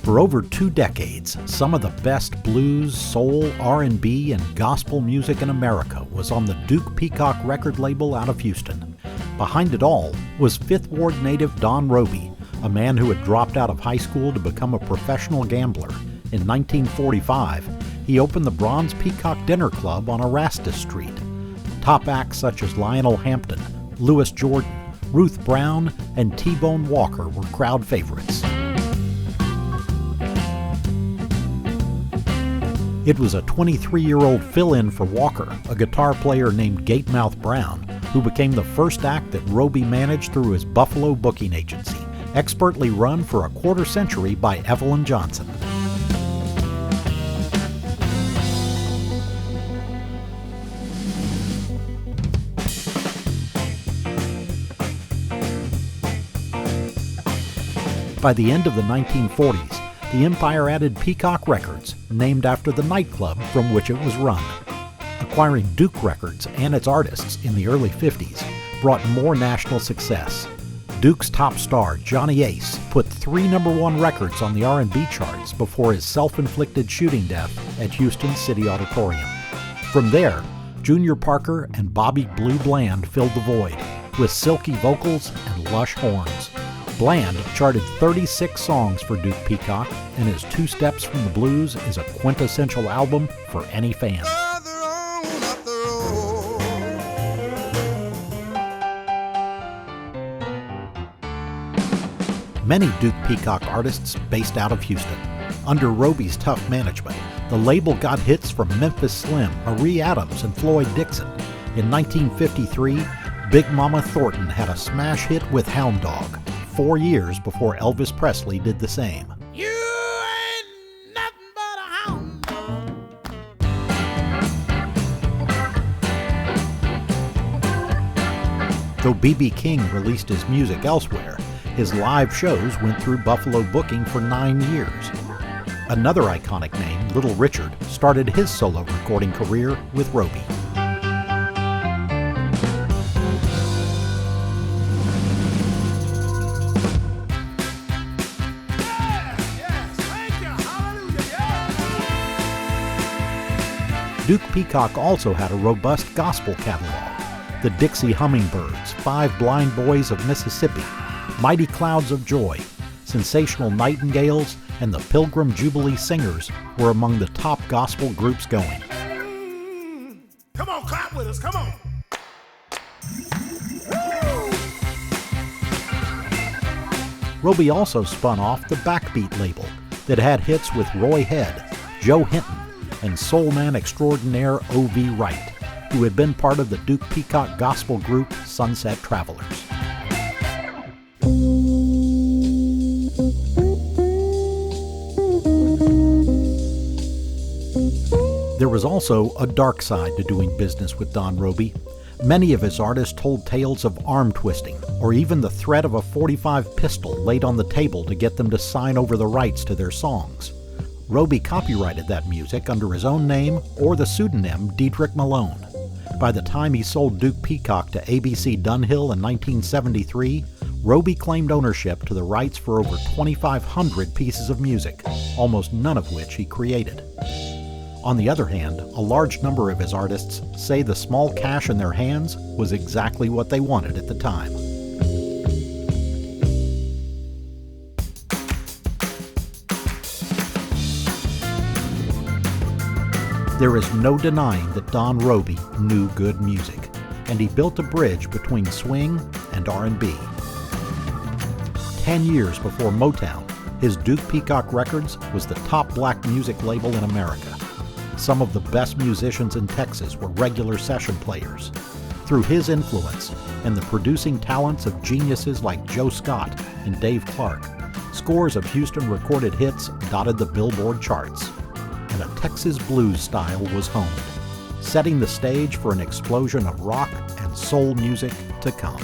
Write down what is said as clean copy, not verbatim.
For over 2 decades, some of the best blues, soul, R&B, and gospel music in America was on the Duke-Peacock record label out of Houston. Behind it all was Fifth Ward native Don Robey, a man who had dropped out of high school to become a professional gambler. In 1945, he opened the Bronze Peacock Dinner Club on Erastus Street. Top acts such as Lionel Hampton, Louis Jordan, Ruth Brown, and T-Bone Walker were crowd favorites. It was a 23-year-old fill-in for Walker, a guitar player named Gatemouth Brown, who became the first act that Robey managed through his Buffalo booking agency, expertly run for a quarter century by Evelyn Johnson. By the end of the 1940s, the empire added Peacock Records, named after the nightclub from which it was run. Acquiring Duke Records and its artists in the early 50s brought more national success. Duke's top star, Johnny Ace, put 3 #1 records on the R&B charts before his self-inflicted shooting death at Houston City Auditorium. From there, Junior Parker and Bobby Blue Bland filled the void, with silky vocals and lush horns. Bland charted 36 songs for Duke-Peacock, and his Two Steps from the Blues is a quintessential album for any fan. Many Duke-Peacock artists based out of Houston. Under Robey's tough management, the label got hits from Memphis Slim, Marie Adams, and Floyd Dixon. In 1953, Big Mama Thornton had a smash hit with Hound Dog, 4 years before Elvis Presley did the same. You ain't nothing but a hound dog. Though B.B. King released his music elsewhere, his live shows went through Buffalo booking for 9 years. Another iconic name, Little Richard, started his solo recording career with Robey. Duke-Peacock also had a robust gospel catalog. The Dixie Hummingbirds, Five Blind Boys of Mississippi, Mighty Clouds of Joy, Sensational Nightingales, and the Pilgrim Jubilee Singers were among the top gospel groups going. Come on, clap with us, come on. Robey also spun off the Backbeat label that had hits with Roy Head, Joe Hinton, and soul man extraordinaire O.V. Wright, who had been part of the Duke-Peacock gospel group Sunset Travelers. There was also a dark side to doing business with Don Robey. Many of his artists told tales of arm twisting, or even the threat of a .45 pistol laid on the table to get them to sign over the rights to their songs. Robey copyrighted that music under his own name or the pseudonym Dietrich Malone. By the time he sold Duke-Peacock to ABC Dunhill in 1973, Robey claimed ownership to the rights for over 2,500 pieces of music, almost none of which he created. On the other hand, a large number of his artists say the small cash in their hands was exactly what they wanted at the time. There is no denying that Don Robey knew good music, and he built a bridge between swing and R&B. 10 years before Motown, his Duke-Peacock Records was the top black music label in America. Some of the best musicians in Texas were regular session players. Through his influence and the producing talents of geniuses like Joe Scott and Dave Clark, scores of Houston recorded hits dotted the Billboard charts, and a Texas blues style was honed, setting the stage for an explosion of rock and soul music to come.